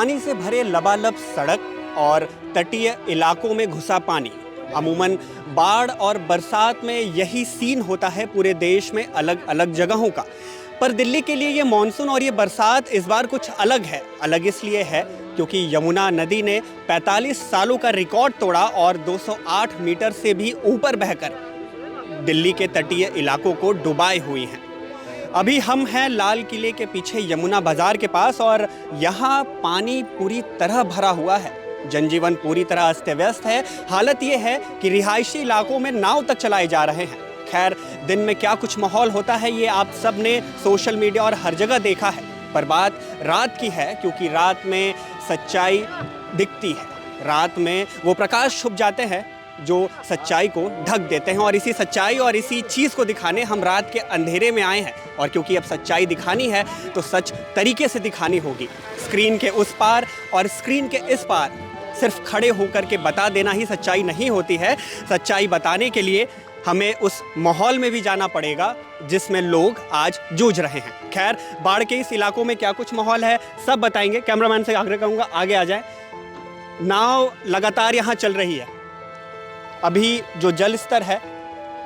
पानी से भरे लबालब सड़क और तटीय इलाकों में घुसा पानी। अमूमन बाढ़ और बरसात में यही सीन होता है पूरे देश में अलग अलग जगहों का, पर दिल्ली के लिए ये मानसून और ये बरसात इस बार कुछ अलग है। अलग इसलिए है क्योंकि यमुना नदी ने 45 सालों का रिकॉर्ड तोड़ा और 208 मीटर से भी ऊपर बहकर दिल्ली के तटीय इलाकों को डुबाए हुई हैं। अभी हम हैं लाल किले के पीछे यमुना बाजार के पास और यहाँ पानी पूरी तरह भरा हुआ है। जनजीवन पूरी तरह अस्त व्यस्त है। हालत ये है कि रिहायशी इलाकों में नाव तक चलाए जा रहे हैं। खैर, दिन में क्या कुछ माहौल होता है ये आप सब ने सोशल मीडिया और हर जगह देखा है, पर बात रात की है क्योंकि रात में सच्चाई दिखती है। रात में वो प्रकाश छुप जाते हैं जो सच्चाई को ढक देते हैं और इसी सच्चाई और इसी चीज़ को दिखाने हम रात के अंधेरे में आए हैं। और क्योंकि अब सच्चाई दिखानी है तो सच तरीके से दिखानी होगी। स्क्रीन के उस पार और स्क्रीन के इस पार सिर्फ खड़े होकर के बता देना ही सच्चाई नहीं होती है। सच्चाई बताने के लिए हमें उस माहौल में भी जाना पड़ेगा जिसमें लोग आज जूझ रहे हैं। खैर, बाढ़ के इस इलाकों में क्या कुछ माहौल है सब बताएंगे। कैमरामैन से आग्रह करूँगा आगे आ जाए। नाव लगातार यहाँ चल रही है। अभी जो जल स्तर है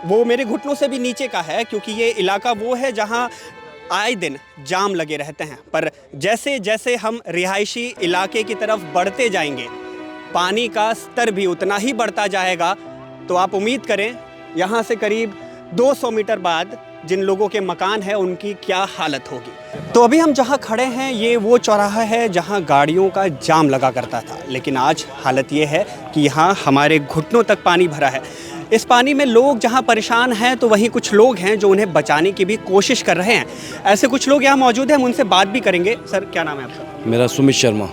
वो मेरे घुटनों से भी नीचे का है क्योंकि ये इलाका वो है जहाँ आए दिन जाम लगे रहते हैं। पर जैसे जैसे हम रिहायशी इलाके की तरफ बढ़ते जाएंगे पानी का स्तर भी उतना ही बढ़ता जाएगा। तो आप उम्मीद करें यहाँ से करीब 200 मीटर बाद जिन लोगों के मकान हैं उनकी क्या हालत होगी। तो अभी हम जहाँ खड़े हैं ये वो चौराहा है जहाँ गाड़ियों का जाम लगा करता था, लेकिन आज हालत ये है कि यहाँ हमारे घुटनों तक पानी भरा है। इस पानी में लोग जहाँ परेशान हैं तो वहीं कुछ लोग हैं जो उन्हें बचाने की भी कोशिश कर रहे हैं। ऐसे कुछ लोग यहाँ मौजूद हैं, हम उनसे बात भी करेंगे। सर, क्या नाम है आपका? मेरा सुमित शर्मा।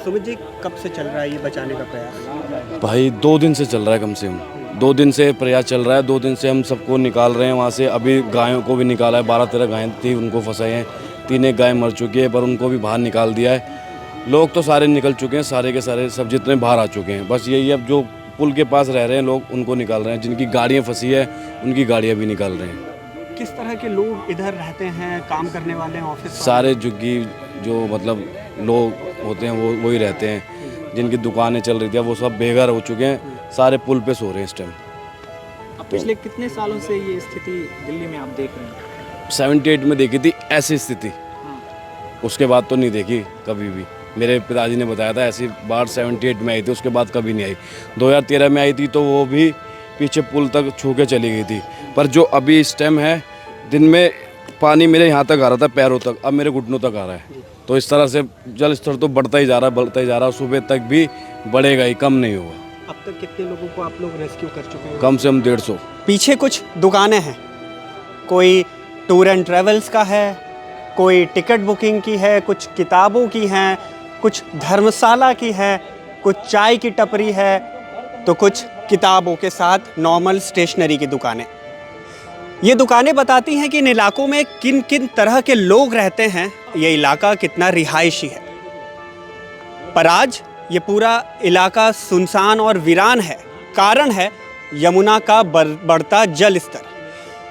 सुमित जी, कब से चल रहा है ये बचाने का प्रयास? भाई 2 दिन से चल रहा है, कम से कम 2 दिन से प्रयास चल रहा है। 2 दिन से हम सबको निकाल रहे हैं वहाँ से। अभी गायों को भी निकाला है, 12-13 गायें थी उनको फंसाए हैं। 3 गाय मर चुकी है पर उनको भी बाहर निकाल दिया है। लोग तो सारे निकल चुके हैं, सारे के सारे सब जितने बाहर आ चुके हैं। बस यही अब जो पुल के पास रह रहे हैं लोग उनको निकाल रहे हैं। जिनकी गाड़ियाँ फंसी है उनकी गाड़ियाँ भी निकाल रहे हैं। किस तरह के लोग इधर रहते हैं? काम करने वाले हैं, ऑफिस? सारे झुग्गी जो मतलब लोग होते हैं वो वही रहते हैं। जिनकी दुकानें चल रही थी वो सब बेघर हो चुके हैं। सारे पुल पे सो रहे हैं इस टाइम। पिछले कितने सालों से ये स्थिति दिल्ली में आप देख रहे हैं? 78 में देखी थी ऐसी स्थिति, उसके बाद तो नहीं देखी कभी भी। मेरे पिताजी ने बताया था ऐसी बाढ़ 78 में आई थी, उसके बाद कभी नहीं आई। 2013 में आई थी तो वो भी पीछे पुल तक छू के चली गई थी। पर जो अभी इस टाइम है, दिन में पानी मेरे यहाँ तक आ रहा था, पैरों तक, अब मेरे घुटनों तक आ रहा है। तो इस तरह से जल स्तर तो बढ़ता ही जा रहा है। सुबह तक भी बढ़ेगा ही, कम नहीं होगा। अब तक कितने लोगों को आप लोग रेस्क्यू कर चुके हैं? कम से कम 150। पीछे कुछ दुकानें हैं, कोई टूर एंड ट्रेवल्स का है, कोई टिकट बुकिंग की है, कुछ किताबों की हैं, कुछ धर्मशाला की है, कुछ चाय की टपरी है, तो कुछ किताबों के साथ नॉर्मल स्टेशनरी की दुकानें। ये दुकानें बताती हैं कि इन इलाकों में किन किन तरह के लोग रहते हैं, ये इलाका कितना रिहायशी है। पर आज ये पूरा इलाका सुनसान और वीरान है। कारण है यमुना का बढ़ता जल स्तर।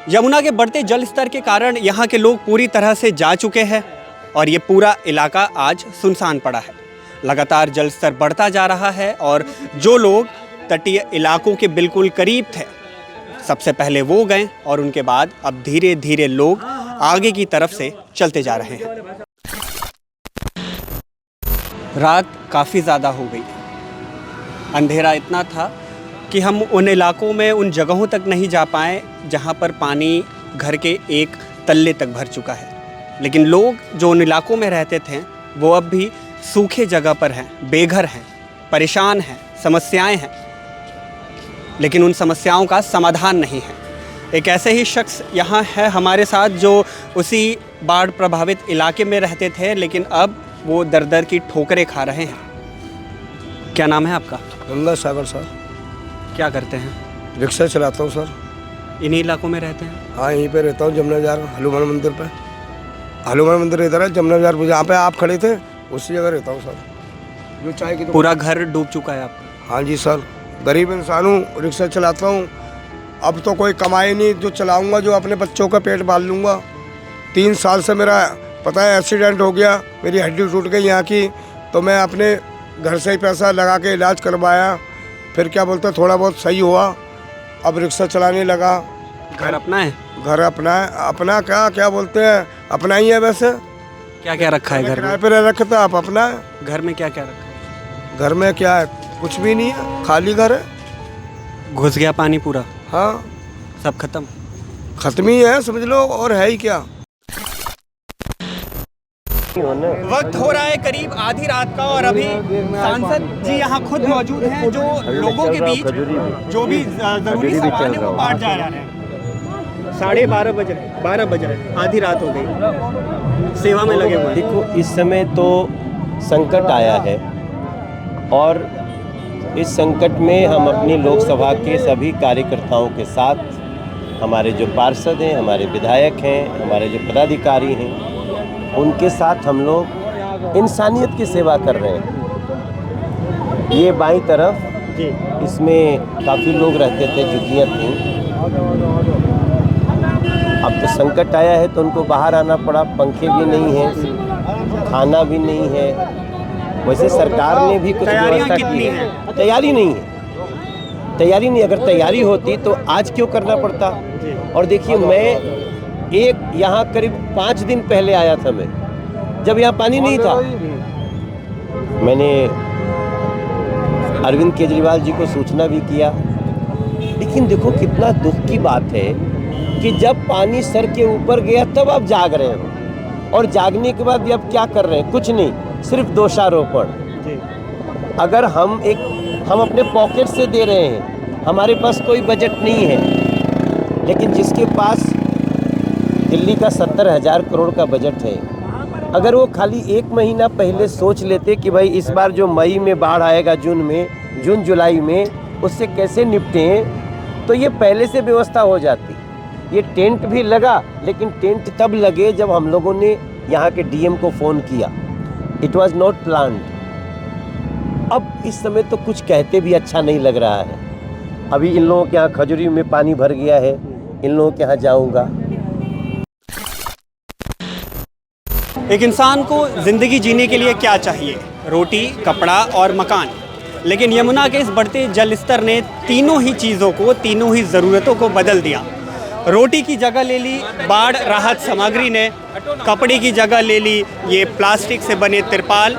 यमुना के बढ़ते जल स्तर के कारण यहाँ के लोग पूरी तरह से जा चुके हैं और ये पूरा इलाका आज सुनसान पड़ा है। लगातार जल स्तर बढ़ता जा रहा है और जो लोग तटीय इलाकों के बिल्कुल करीब थे सबसे पहले वो गए और उनके बाद अब धीरे धीरे लोग आगे की तरफ से चलते जा रहे हैं। रात काफ़ी ज़्यादा हो गई। अंधेरा इतना था कि हम उन इलाकों में, उन जगहों तक नहीं जा पाए जहां पर पानी घर के एक तल्ले तक भर चुका है। लेकिन लोग जो उन इलाकों में रहते थे वो अब भी सूखे जगह पर हैं, बेघर हैं, परेशान हैं, समस्याएं हैं, लेकिन उन समस्याओं का समाधान नहीं है। एक ऐसे ही शख्स यहाँ है हमारे साथ जो उसी बाढ़ प्रभावित इलाके में रहते थे, लेकिन अब वो दर दर की ठोकरें खा रहे हैं। क्या नाम है आपका? गंगा सागर सर। क्या करते हैं? रिक्शा चलाता हूँ सर। इन्हीं इलाकों में रहते हैं? हाँ, यहीं पे रहता हूँ, जमुना बाजार हनुमान मंदिर पे। हनुमान मंदिर इधर है, जमुना बाजार जहाँ पे आप खड़े थे उसी जगह रहता हूँ सर। जो चाय की पूरा घर डूब चुका है आपका? हाँ जी सर, गरीब इंसान हूँ, रिक्शा चलाता हूँ। अब तो कोई कमाई नहीं, जो चलाऊँगा जो अपने बच्चों का पेट पाल लूँगा। 3 साल से मेरा पता है एक्सीडेंट हो गया, मेरी हड्डी टूट गई यहाँ की, तो मैं अपने घर से ही पैसा लगा के इलाज करवाया, फिर क्या बोलते हैं थोड़ा बहुत सही हुआ, अब रिक्शा चलाने लगा। घर अपना है? घर अपना है। अपना क्या बोलते हैं, अपना ही है वैसे। क्या क्या रखा है घर किराए में? पे रह रखे थे, आप अपना है। घर में क्या क्या रखा है? घर में क्या है, कुछ भी नहीं है, खाली घर है। घुस गया पानी पूरा? हाँ, सब खत्म? खत्म ही है समझ लो, और है ही क्या। वक्त हो रहा है करीब आधी रात का और अभी सांसद जी यहाँ खुद मौजूद हैं जो लोगों के बीच जो भी जरूरी सामान है वो बांट जा रहे हैं। 12:30 बज रहे, 12 बज रहे, आधी रात हो गई, सेवा में लगे हुए हैं। देखो इस समय तो संकट आया है और इस संकट में हम अपनी लोकसभा के सभी कार्यकर्ताओं के साथ, हमारे जो पार्षद हैं, हमारे विधायक हैं, हमारे जो पदाधिकारी हैं, उनके साथ हम लोग इंसानियत की सेवा कर रहे हैं। ये बाईं तरफ इसमें काफ़ी लोग रहते थे, झुग्गियाँ थीं। अब तो संकट आया है तो उनको बाहर आना पड़ा, पंखे भी नहीं हैं, खाना भी नहीं है। वैसे सरकार ने भी कुछ व्यवस्था की है, तैयारी नहीं है, तैयारी नहीं। अगर तैयारी होती तो आज क्यों करना पड़ता। और देखिए मैं यहाँ करीब 5 दिन पहले आया था, मैं जब यहाँ पानी नहीं था। मैंने अरविंद केजरीवाल जी को सूचना भी किया, लेकिन देखो कितना दुख की बात है कि जब पानी सर के ऊपर गया तब आप जाग रहे हो, और जागने के बाद भी आप क्या कर रहे हैं, कुछ नहीं, सिर्फ दोषारोपण। अगर हम अपने पॉकेट से दे रहे हैं, हमारे पास कोई बजट नहीं है, लेकिन जिसके पास दिल्ली का 70,000 करोड़ का बजट है, अगर वो खाली 1 महीना पहले सोच लेते कि भाई इस बार जो मई में बाढ़ आएगा, जून जुलाई में, उससे कैसे निपटें, तो ये पहले से व्यवस्था हो जाती। ये टेंट भी लगा, लेकिन टेंट तब लगे जब हम लोगों ने यहाँ के डीएम को फ़ोन किया। It was not planned. अब इस समय तो कुछ कहते भी अच्छा नहीं लग रहा है। अभी इन लोगों के यहाँ खजूरी में पानी भर गया है, इन लोगों के यहाँ जाऊँगा। एक इंसान को ज़िंदगी जीने के लिए क्या चाहिए? रोटी, कपड़ा और मकान। लेकिन यमुना के इस बढ़ते जल स्तर ने तीनों ही चीज़ों को, तीनों ही ज़रूरतों को बदल दिया। रोटी की जगह ले ली बाढ़ राहत सामग्री ने, कपड़े की जगह ले ली ये प्लास्टिक से बने तिरपाल,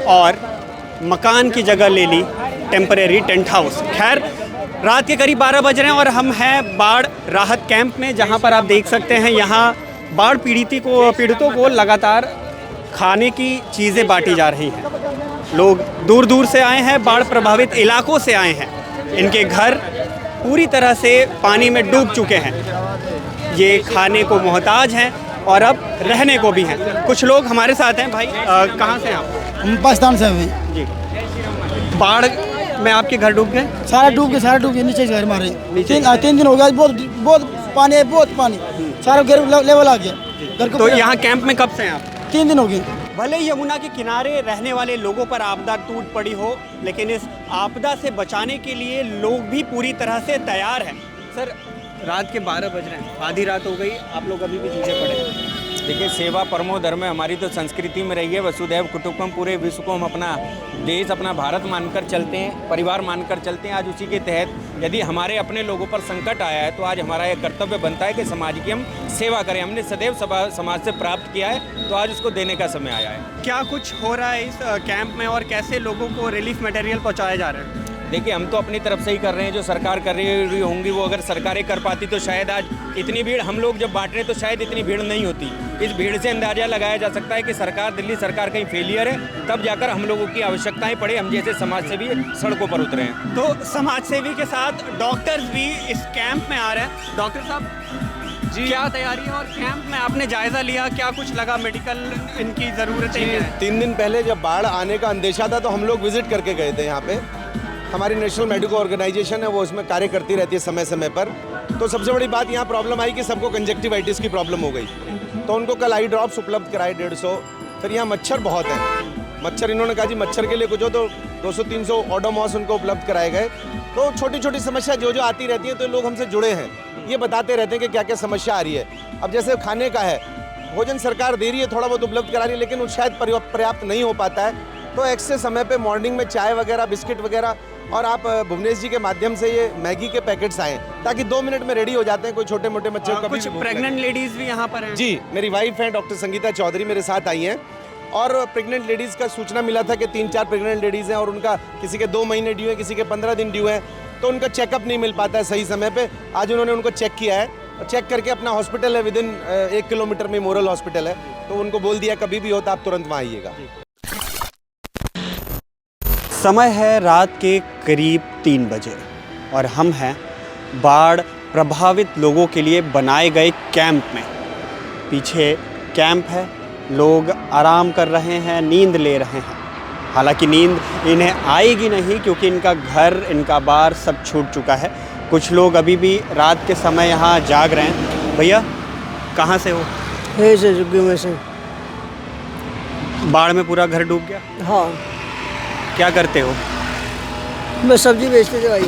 और मकान की जगह ले ली टेम्परेरी टेंट हाउस। खैर, रात के करीब 12 बज रहे हैं और हम हैं बाढ़ राहत कैंप में, जहां पर आप देख सकते हैं यहाँ बाढ़ पीड़ितों को लगातार खाने की चीज़ें बांटी जा रही हैं। लोग दूर दूर से आए हैं, बाढ़ प्रभावित इलाकों से आए हैं। इनके घर पूरी तरह से पानी में डूब चुके हैं। ये खाने को मोहताज हैं और अब रहने को भी हैं। कुछ लोग हमारे साथ हैं। भाई कहाँ से हैं आप? हम पाकिस्तान से हैं जी। बाढ़ में आपके घर डूब गए? सारा डूब गए, नीचे घर हमारे। नीचे? 3 दिन हो गया, बहुत पानी है, बहुत पानी, सारा घर लेवल आ गया घर को। तो यहाँ कैंप में कब से हैं आप? 3 दिन हो गए। भले यमुना के किनारे रहने वाले लोगों पर आपदा टूट पड़ी हो, लेकिन इस आपदा से बचाने के लिए लोग भी पूरी तरह से तैयार हैं। सर, रात के 12 बज रहे हैं, आधी रात हो गई, आप लोग अभी भी जूझे पड़े हैं। देखिए, सेवा परमो धर्म है, हमारी तो संस्कृति में रही है। वसुधैव कुटुंबकम, पूरे विश्व को हम अपना देश, अपना भारत मानकर चलते हैं, परिवार मानकर चलते हैं। आज उसी के तहत यदि हमारे अपने लोगों पर संकट आया है तो आज हमारा ये कर्तव्य बनता है कि समाज की हम सेवा करें। हमने सदैव समाज से प्राप्त किया है, तो आज उसको देने का समय आया है। क्या कुछ हो रहा है इस कैंप में और कैसे लोगों को रिलीफ मटेरियल पहुँचाए जा रहे हैं? देखिए, हम तो अपनी तरफ से ही कर रहे हैं, जो सरकार कर रही होंगी वो अगर सरकारें कर पाती तो शायद आज इतनी भीड़, हम लोग जब बांट रहे तो शायद इतनी भीड़ नहीं होती। इस भीड़ से अंदाजा लगाया जा सकता है कि सरकार, दिल्ली सरकार कहीं फेलियर है, तब जाकर हम लोगों की आवश्यकताएं पड़े, हम जैसे समाज सेवी सड़कों पर उतरे हैं। तो समाज सेवी के साथ डॉक्टर्स भी इस कैंप में आ रहे हैं। डॉक्टर साहब जी, क्या तैयारी है और कैंप में आपने जायजा लिया, क्या कुछ लगा, मेडिकल इनकी ज़रूरतें हैं? 3 दिन पहले जब बाढ़ आने का अंदेशा था तो हम लोग विजिट करके गए थे यहाँ पे। हमारी नेशनल मेडिकल ऑर्गेनाइजेशन है, वो इसमें कार्य करती रहती है समय समय पर। तो सबसे बड़ी बात यहाँ प्रॉब्लम आई कि सबको कंजक्टिवाइटिस की प्रॉब्लम हो गई, तो उनको कल आई ड्रॉप्स उपलब्ध कराए 150। फिर यहाँ मच्छर बहुत हैं, मच्छर इन्होंने कहा जी मच्छर के लिए कुछ हो, तो 200-300 ओडोमॉस उनको उपलब्ध कराए गए। तो छोटी छोटी समस्या जो आती रहती है, तो लोग हमसे जुड़े हैं, ये बताते रहते हैं कि क्या क्या समस्या आ रही है। अब जैसे खाने का है, भोजन सरकार दे रही है, थोड़ा बहुत उपलब्ध करा रही है, लेकिन वो शायद पर्याप्त नहीं हो पाता है। तो एक्स्ट्रा समय पे मॉर्निंग में चाय वगैरह, बिस्किट वगैरह, और आप भुवनेश जी के माध्यम से ये मैगी के पैकेट्स आए ताकि 2 मिनट में रेडी हो जाते हैं। कोई छोटे मोटे बच्चों को कुछ प्रेग्नेंट लेडीज भी यहाँ पर हैं? जी, मेरी वाइफ हैं डॉक्टर संगीता चौधरी, मेरे साथ आई हैं। और प्रेग्नेंट लेडीज़ का सूचना मिला था कि 3-4 प्रेग्नेंट लेडीज़ हैं और उनका किसी के 2 महीने ड्यू है, किसी के 15 दिन ड्यू है, तो उनका चेकअप नहीं मिल पाता है सही समय पे। आज उन्होंने उनको चेक किया है और चेक करके अपना हॉस्पिटल है विदिन 1 किलोमीटर में मोरल हॉस्पिटल है, तो उनको बोल दिया कभी भी होता आप तुरंत वहाँ आइएगा। समय है रात के करीब 3 बजे और हम हैं बाढ़ प्रभावित लोगों के लिए बनाए गए कैंप में। पीछे कैंप है, लोग आराम कर रहे हैं, नींद ले रहे हैं। हालांकि नींद इन्हें आएगी नहीं क्योंकि इनका घर, इनका बार सब छूट चुका है। कुछ लोग अभी भी रात के समय यहाँ जाग रहे हैं। भैया कहाँ से हो? यही से झुग्गी में से। बाढ़ में पूरा घर डूब गया? हाँ, क्या करते हो? मैं सब्जी बेचते थे भाई।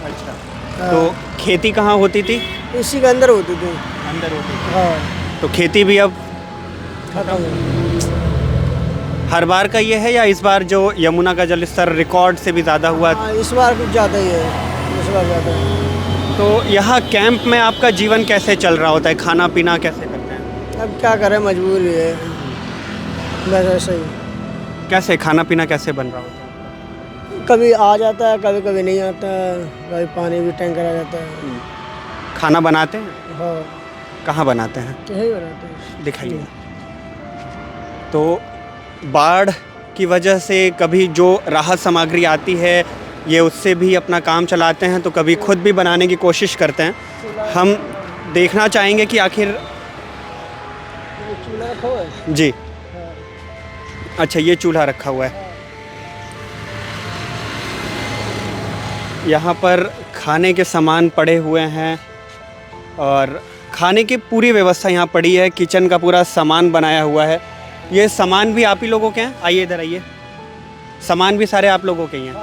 अच्छा, तो खेती कहाँ होती थी? इसी के अंदर होती थी। अंदर होती थी। हाँ, तो खेती भी अब खत्म हो। हर बार का ये है या इस बार जो यमुना का जलस्तर रिकॉर्ड से भी ज़्यादा हुआ? हाँ, इस बार कुछ ज़्यादा ही है, इस बार ज़्यादा है। तो यहाँ कैंप में आपका जीवन कैसे चल रहा होता है? खाना पीना कैसे करते हैं? अब क्या करें, मजबूरी है, बस ऐसे ही। कैसे खाना पीना कैसे बन रहा होता है? कभी आ जाता है, कभी कभी नहीं आता है, कभी पानी भी टैंकर आ जाता है। खाना बनाते हैं? हाँ, कहाँ बनाते हैं? यही बनाते हैं। दिखाइए। तो बाढ़ की वजह से कभी जो राहत सामग्री आती है ये उससे भी अपना काम चलाते हैं, तो कभी खुद भी बनाने की कोशिश करते हैं। हम देखना चाहेंगे कि आखिर चूल्हा रखा हुआ है। जी, अच्छा ये चूल्हा रखा हुआ है। यहाँ पर खाने के सामान पड़े हुए हैं और खाने की पूरी व्यवस्था यहाँ पड़ी है। किचन का पूरा सामान बनाया हुआ है। ये सामान भी आप ही लोगों के हैं? आइए इधर आइए। सामान भी सारे आप लोगों के ही हैं?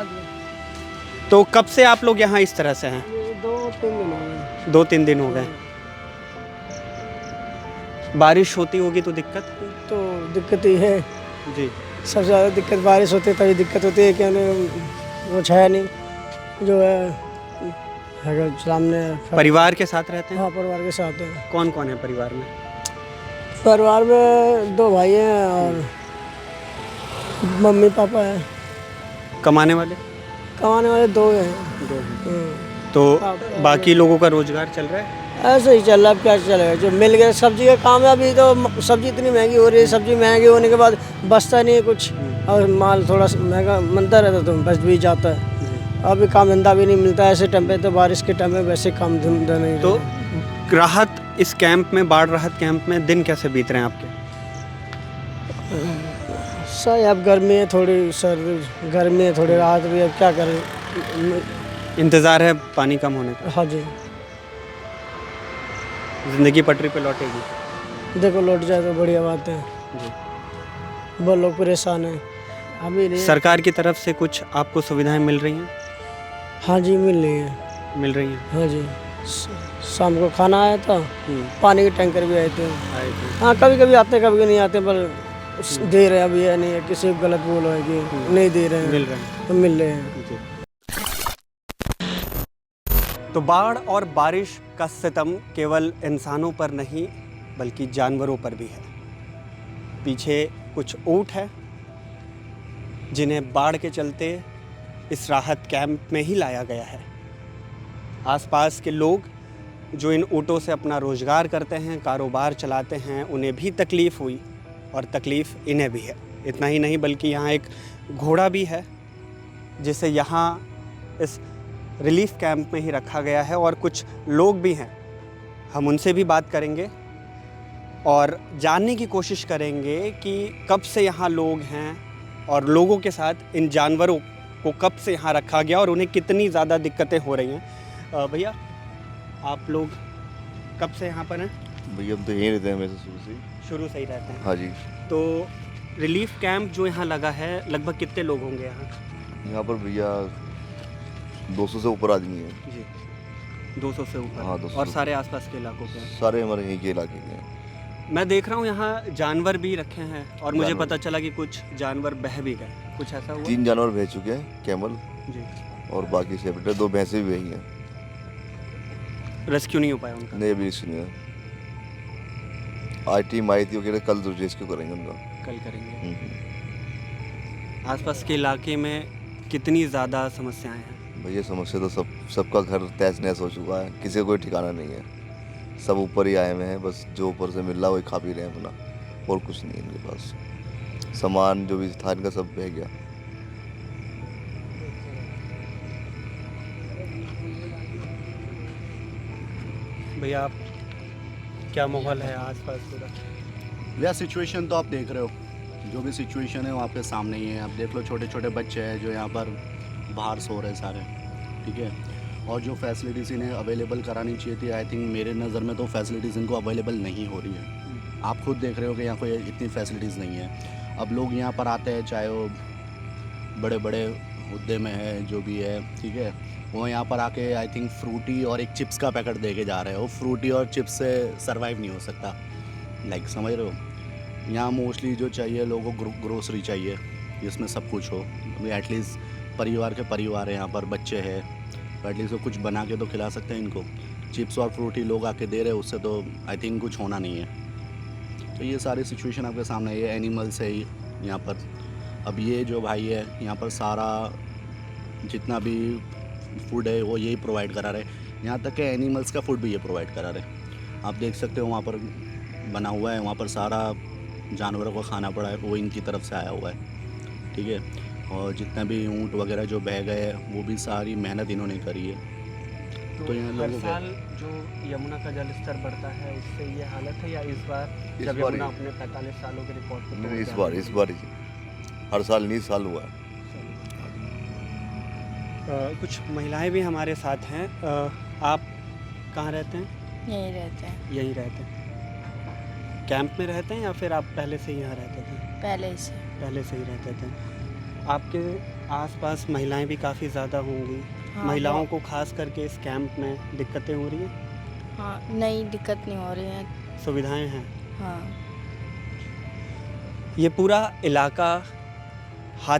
तो कब से आप लोग यहाँ इस तरह से हैं? 2-3 दिन हो गए। 2-3 दिन हो गए। बारिश होती होगी तो दिक्कत? तो दिक्कत ही है जी। सबसे ज़्यादा दिक्कत बारिश होती है तभी दिक्कत होती है। क्या वो छाया नहीं जो है सामने। परिवार के साथ रहते हैं? हाँ, परिवार के साथ है। कौन कौन है परिवार में? परिवार में 2 भाई हैं और मम्मी पापा है। कमाने वाले? कमाने वाले 2 हैं। 2 हैं। तो बाकी लोगों का रोजगार चल रहा है? ऐसे ही चल रहा है, क्या चलेगा, जो मिल गया। सब्जी का काम है, अभी तो सब्जी इतनी महंगी हो रही है, सब्जी महंगी होने के बाद बचता नहीं है कुछ, और माल थोड़ा महंगा बनता रहता तो बच भी जाता है। अभी काम धंधा भी नहीं मिलता है ऐसे टाइम पे, तो बारिश के टाइम में वैसे काम धंधा नहीं। तो राहत इस कैंप में, बाढ़ राहत कैंप में दिन कैसे बीत रहे हैं आपके? सही, अब गर्मी है थोड़ी, सर्दी गर्मी है थोड़ी, राहत भी। अब क्या करें, इंतज़ार है पानी कम होने का? हाँ जी, ज़िंदगी पटरी पे लौटेगी? देखो लौट जाए तो बढ़िया बात है जी। बहुत लोग परेशान हैं अभी नहीं। सरकार की तरफ से कुछ आपको सुविधाएं मिल रही हैं? हाँ जी, मिल रही है। मिल रही हैं। हाँ जी, शाम को खाना आया था, पानी के टैंकर भी आए थे। हाँ, कभी कभी आते कभी कभी नहीं आते, पर दे रहे हैं अभी। या नहीं है किसी को गलत बोलो है कि नहीं दे रहे हैं, मिल रहे हैं। तो मिल रहे हैं। तो बाढ़ और बारिश का सितम केवल इंसानों पर नहीं बल्कि जानवरों पर भी है। पीछे कुछ ऊँट है जिन्हें बाढ़ के चलते इस राहत कैंप में ही लाया गया है। आसपास के लोग जो इन ऊँटों से अपना रोज़गार करते हैं, कारोबार चलाते हैं, उन्हें भी तकलीफ़ हुई और तकलीफ़ इन्हें भी है। इतना ही नहीं बल्कि यहाँ एक घोड़ा भी है जिसे यहाँ इस रिलीफ कैंप में ही रखा गया है, और कुछ लोग भी हैं। हम उनसे भी बात करेंगे और जानने की कोशिश करेंगे कि कब से यहाँ लोग हैं और लोगों के साथ इन जानवरों को कब से यहाँ रखा गया और उन्हें कितनी ज़्यादा दिक्कतें हो रही हैं। भैया आप लोग कब से यहाँ पर हैं? भैया हम तो यहीं रहते हैं हमेशा शुरू से ही रहते हैं? हाँ जी। तो रिलीफ कैंप जो यहाँ लगा है, लगभग कितने लोग होंगे यहाँ? यहाँ पर भैया 200 से ऊपर आदमी है जी, 200 से ऊपर। हाँ, 200 और सारे आसपास के इलाकों के हैं? सारे हमारे यहीं के इलाके के हैं। मैं देख रहा हूँ यहाँ जानवर भी रखे हैं और मुझे जानवर। पता चला कि कुछ जानवर बह भी गए, कुछ ऐसा हुआ? 3 जानवर भेज चुके हैं, कैमल जी। और बाकी सेपरेट 2 भैंसें भी वही हैं। रेस्क्यू नहीं हो पाया उनका? नहीं, अभी सुनिए, आज टीम आई थी, वो कह रहे कल रेस्क्यू करेंगे उनका। कल करेंगे। हम्म। आसपास के इलाके में कितनी ज़्यादा समस्याएं हैं? भैया समस्या तो सबका घर तहस नहस हो चुका है, किसी का कोई ठिकाना नहीं है, सब ऊपर ही आए हुए हैं, बस जो ऊपर से मिल रहा है वही खा पी रहे हैं अपना, और कुछ नहीं है इनके पास। सामान जो भी था इनका सब बह गया। भैया आप क्या माहौल है आसपास पूरा? यह सिचुएशन तो आप देख रहे हो, जो भी सिचुएशन है वो आपके सामने ही है। आप देख लो, छोटे छोटे बच्चे हैं जो यहाँ पर बाहर सो रहे सारे, ठीक है। और जो फैसिलिटीज़ इन्हें अवेलेबल करानी चाहिए थी, आई थिंक मेरे नज़र में तो फैसिलिटीज़ इनको अवेलेबल नहीं हो रही है। आप खुद देख रहे हो कि यहाँ कोई इतनी फैसिलिटीज़ नहीं है। अब लोग यहाँ पर आते हैं, चाहे वो बड़े बड़े हुद्दे में है, जो भी है, ठीक है, वो यहाँ पर आके आई थिंक फ्रूटी और एक चिप्स का पैकेट दे के जा रहे हो। फ्रूटी और चिप्स से सर्वाइव नहीं हो सकता, लाइक समझ रहे हो। यहाँ मोस्टली जो चाहिए लोगों को ग्रोसरी चाहिए जिसमें सब कुछ हो। अभी एटलीस्ट परिवार के परिवार है यहाँ पर, बच्चे हैं, तो एटलीस्ट वो कुछ बना के तो खिला सकते हैं इनको। चिप्स और फ्रूटी लोग आके दे रहे हैं, उससे तो आई थिंक कुछ होना नहीं है। तो ये सारी सिचुएशन आपके सामने, ये एनिमल्स है यहाँ पर। अब ये जो भाई है यहाँ पर सारा जितना भी फूड है वो यही प्रोवाइड करा रहे, यहाँ तक कि एनिमल्स का फूड भी ये प्रोवाइड करा रहे। आप देख सकते हो वहाँ पर बना हुआ है, वहाँ पर सारा जानवरों को खाना पड़ा है, वो इनकी तरफ से आया हुआ है, ठीक है। और जितना भी ऊँट वगैरह जो बह गए हैं वो भी सारी मेहनत इन्होंने करी है। तो यहाँ हर लोगों साल जो यमुना का जल स्तर बढ़ता है उससे ये हालत है, या इस बार इस जब बार यमुना ही। अपने 45 सालों के रिकॉर्ड को नहीं, तोड़ इस बार ही, हर साल नहीं, इस साल हुआ है। कुछ महिलाएं भी हमारे साथ हैं। आप कहाँ रहते हैं? यहीं रहते हैं। यहीं रहते हैं। कैंप में रहते हैं या फिर आप पहले से ही यहाँ रहते थे? पहले से। पहले से ही रहते थे। आपके आसपास महिलाएं भी काफ़ी ज़्यादा होंगी। हाँ, महिलाओं को खास करके इस कैंप में दिक्कतें हो रही हैं? हाँ, नहीं, दिक्कत नहीं हो रही है। सुविधाएं हैं? हाँ। ये पूरा इलाका हाथी